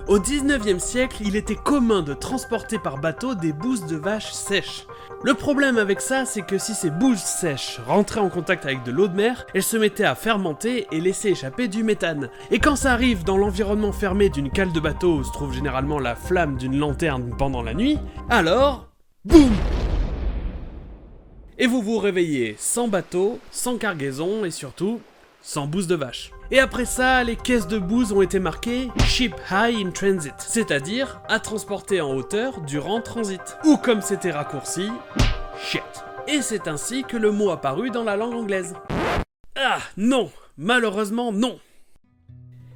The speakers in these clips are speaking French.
Au 19e siècle, il était commun de transporter par bateau des bouses de vaches sèches. Le problème avec ça, c'est que si ces bouses sèches rentraient en contact avec de l'eau de mer, elles se mettaient à fermenter et laissaient échapper du méthane. Et quand ça arrive dans l'environnement fermé d'une cale de bateau où se trouve généralement la flamme d'une lanterne pendant la nuit, alors... boum! Et vous vous réveillez sans bateau, sans cargaison et surtout, sans bouse de vache. Et après ça, les caisses de bouse ont été marquées « Ship High in Transit », c'est-à-dire à transporter en hauteur durant transit. Ou comme c'était raccourci, « shit ». Et c'est ainsi que le mot apparut dans la langue anglaise. Ah, non, malheureusement non.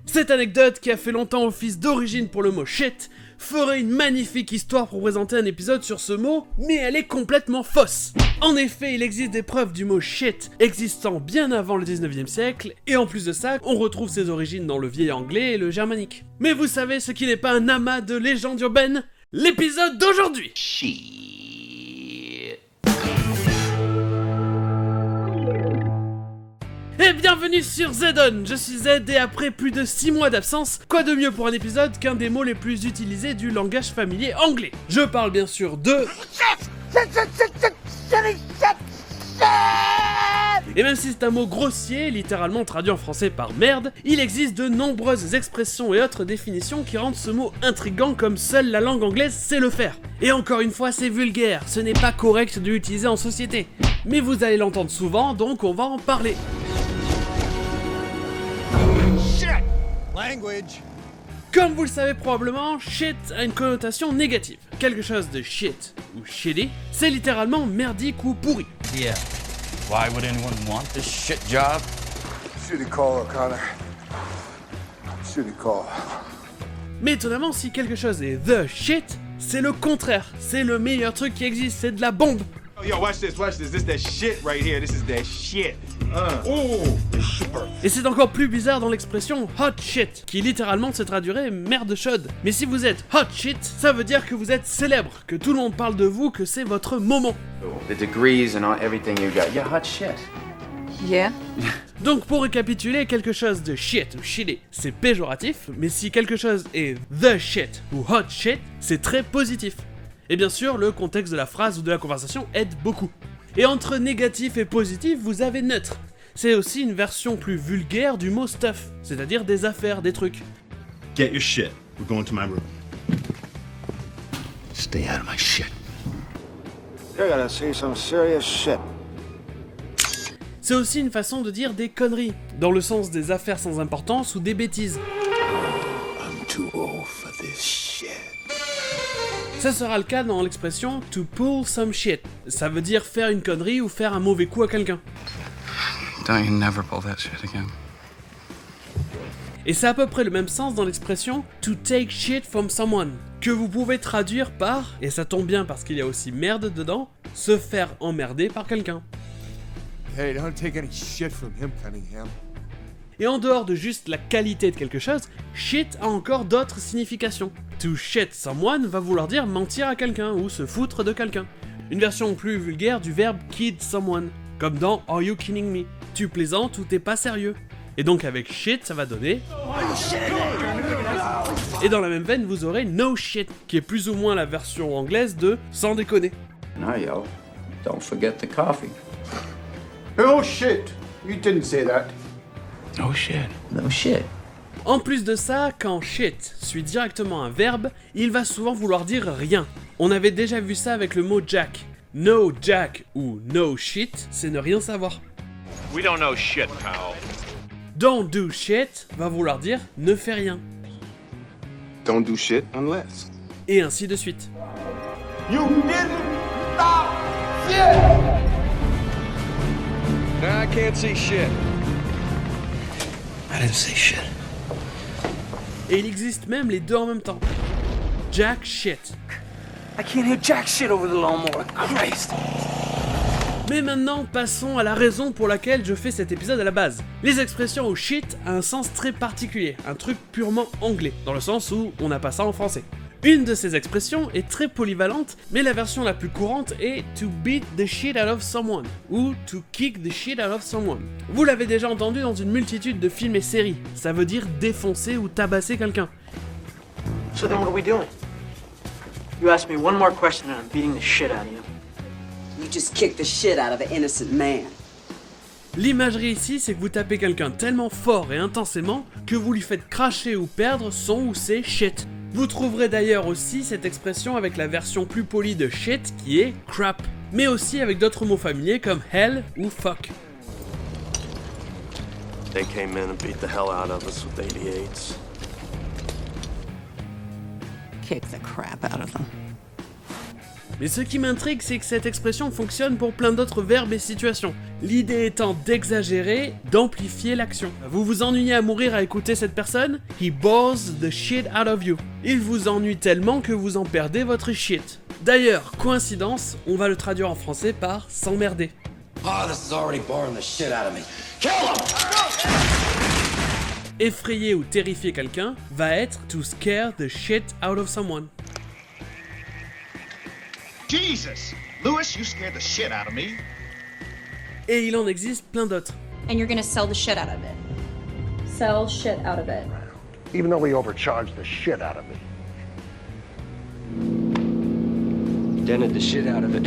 Cette anecdote, qui a fait longtemps office d'origine pour le mot « shit », ferait une magnifique histoire pour présenter un épisode sur ce mot, mais elle est complètement fausse. En effet, il existe des preuves du mot shit existant bien avant le 19e siècle, et en plus de ça, on retrouve ses origines dans le vieil anglais et le germanique. Mais vous savez ce qui n'est pas un amas de légendes urbaines ? L'épisode d'aujourd'hui. Et bienvenue sur Zedon, je suis Zed et après plus de 6 mois d'absence, quoi de mieux pour un épisode qu'un des mots les plus utilisés du langage familier anglais. Je parle bien sûr de... Et même si c'est un mot grossier, littéralement traduit en français par merde, il existe de nombreuses expressions et autres définitions qui rendent ce mot intriguant comme seule la langue anglaise sait le faire. Et encore une fois, c'est vulgaire, ce n'est pas correct de l'utiliser en société. Mais vous allez l'entendre souvent, donc on va en parler. Language. Comme vous le savez probablement, shit a une connotation négative. Quelque chose de shit ou shitty, c'est littéralement merdique ou pourri. Yeah. Why would anyone want this shit job? Shitty call, O'Connor. Shitty call. Mais étonnamment, si quelque chose est the shit, c'est le contraire. C'est le meilleur truc qui existe, c'est de la bombe. Yo, watch this, this is that shit right here, this is that shit. Et c'est encore plus bizarre dans l'expression hot shit, qui littéralement se traduirait merde chaude. Mais si vous êtes hot shit, ça veut dire que vous êtes célèbre, que tout le monde parle de vous, que c'est votre moment. The degrees and everything you got. You're hot shit. Yeah. Donc pour récapituler, quelque chose de shit ou shitty, c'est péjoratif, mais si quelque chose est the shit ou hot shit, c'est très positif. Et bien sûr, le contexte de la phrase ou de la conversation aide beaucoup. Et entre négatif et positif, vous avez neutre. C'est aussi une version plus vulgaire du mot stuff, c'est-à-dire des affaires, des trucs. Get your shit. We're going to my room. Stay out of my shit. You're gonna see some serious shit. C'est aussi une façon de dire des conneries, dans le sens des affaires sans importance ou des bêtises. I'm too old for this shit. Ça sera le cas dans l'expression to pull some shit. Ça veut dire faire une connerie ou faire un mauvais coup à quelqu'un. Don't you never pull that shit again. Et c'est à peu près le même sens dans l'expression to take shit from someone, que vous pouvez traduire par, et ça tombe bien parce qu'il y a aussi merde dedans, se faire emmerder par quelqu'un. Hey, don't take any shit from him, Cunningham. Et en dehors de juste la qualité de quelque chose, shit a encore d'autres significations. To shit someone va vouloir dire mentir à quelqu'un ou se foutre de quelqu'un. Une version plus vulgaire du verbe kid someone, comme dans Are you kidding me? Tu plaisantes ou t'es pas sérieux? Et donc avec shit, ça va donner... Et dans la même veine, vous aurez no shit, qui est plus ou moins la version anglaise de sans déconner. Now, yo, don't forget the coffee. Oh shit! You didn't say that. No shit. No shit. En plus de ça, quand shit suit directement un verbe, il va souvent vouloir dire rien. On avait déjà vu ça avec le mot jack. No jack ou no shit, c'est ne rien savoir. We don't know shit, pal. Don't do shit va vouloir dire ne fais rien. Don't do shit unless. Et ainsi de suite. You didn't stop shit! Nah, I can't see shit. I didn't say shit. Et il existe même les deux en même temps. Jack shit. I can't hear jack shit over the lawnmower. Christ. Mais maintenant, passons à la raison pour laquelle je fais cet épisode à la base. Les expressions au shit a un sens très particulier, un truc purement anglais, dans le sens où on n'a pas ça en français. Une de ces expressions est très polyvalente, mais la version la plus courante est to beat the shit out of someone, ou to kick the shit out of someone. Vous l'avez déjà entendu dans une multitude de films et séries, ça veut dire défoncer ou tabasser quelqu'un. So then what are we doing? You ask me one more question and I'm beating the shit out of you. You just kicked the shit out of an innocent man. L'imagerie ici, c'est que vous tapez quelqu'un tellement fort et intensément que vous lui faites cracher ou perdre son ou ses shit. Vous trouverez d'ailleurs aussi cette expression avec la version plus polie de shit qui est crap, mais aussi avec d'autres mots familiers comme hell ou fuck. They came in and beat the hell out of us with 88s. Kick the crap out of them. Mais ce qui m'intrigue, c'est que cette expression fonctionne pour plein d'autres verbes et situations. L'idée étant d'exagérer, d'amplifier l'action. Vous vous ennuyez à mourir à écouter cette personne? He bores the shit out of you. Il vous ennuie tellement que vous en perdez votre shit. D'ailleurs, coïncidence, on va le traduire en français par s'emmerder. Oh, this is already boring the shit out of me. Kill him! Effrayer ou terrifier quelqu'un va être to scare the shit out of someone. Jesus! Lewis, you scared the shit out of me. Et il en existe plein d'autres. And you're gonna sell the shit out of it. Sell shit out of it. Even though we overcharged the shit out of me. Dented the shit out of it.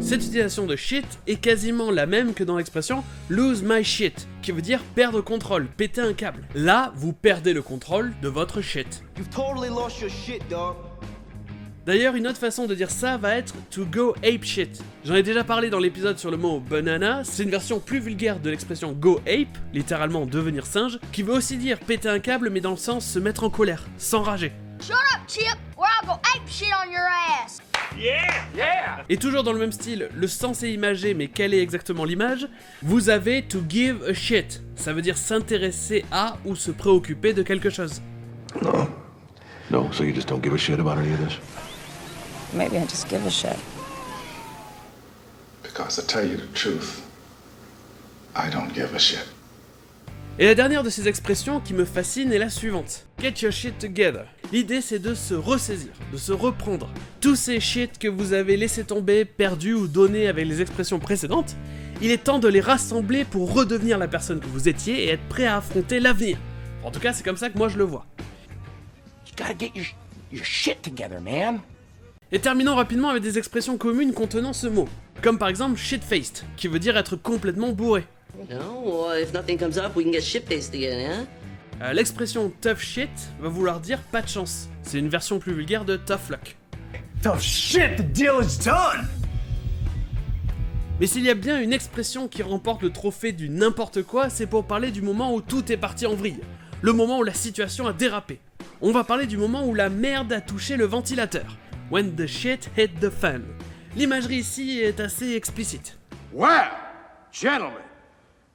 Cette utilisation de shit est quasiment la même que dans l'expression lose my shit, qui veut dire perdre contrôle, péter un câble. Là, vous perdez le contrôle de votre shit. You've totally lost your shit, dog. D'ailleurs, une autre façon de dire ça va être to go ape shit. J'en ai déjà parlé dans l'épisode sur le mot banana, c'est une version plus vulgaire de l'expression go ape, littéralement devenir singe, qui veut aussi dire péter un câble mais dans le sens se mettre en colère, s'enrager. Shut up, Chip, or I'll go ape shit on your ass. Yeah! Yeah! Et toujours dans le même style, le sens est imagé, mais quelle est exactement l'image? Vous avez to give a shit. Ça veut dire s'intéresser à ou se préoccuper de quelque chose. No. No, so you just don't give a shit about any of this? Maybe I just give a shit. Because to tell you the truth, I don't give a shit. Et la dernière de ces expressions qui me fascine est la suivante. Get your shit together. L'idée c'est de se ressaisir, de se reprendre. Tous ces shit que vous avez laissé tomber, perdus ou donnés avec les expressions précédentes, il est temps de les rassembler pour redevenir la personne que vous étiez et être prêt à affronter l'avenir. En tout cas, c'est comme ça que moi je le vois. You gotta get your shit together, man. Et terminons rapidement avec des expressions communes contenant ce mot. Comme par exemple shit-faced, qui veut dire être complètement bourré. No, if nothing comes up, we can get shit-faced again, huh? L'expression tough shit va vouloir dire pas de chance. C'est une version plus vulgaire de tough luck. Tough shit, the deal is done! Mais s'il y a bien une expression qui remporte le trophée du n'importe quoi, c'est pour parler du moment où tout est parti en vrille. Le moment où la situation a dérapé. On va parler du moment où la merde a touché le ventilateur. When the shit hit the fan. L'imagerie ici est assez explicite. Well, gentlemen,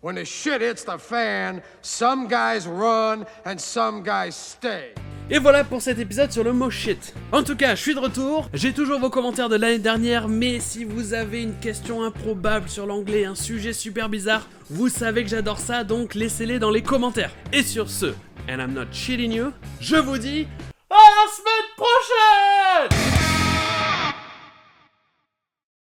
when the shit hits the fan, some guys run and some guys stay. Et voilà pour cet épisode sur le mot shit. En tout cas, je suis de retour, j'ai toujours vos commentaires de l'année dernière, mais si vous avez une question improbable sur l'anglais, un sujet super bizarre, vous savez que j'adore ça, donc laissez-les dans les commentaires. Et sur ce, and I'm not shitting you, je vous dis à la semaine prochaine!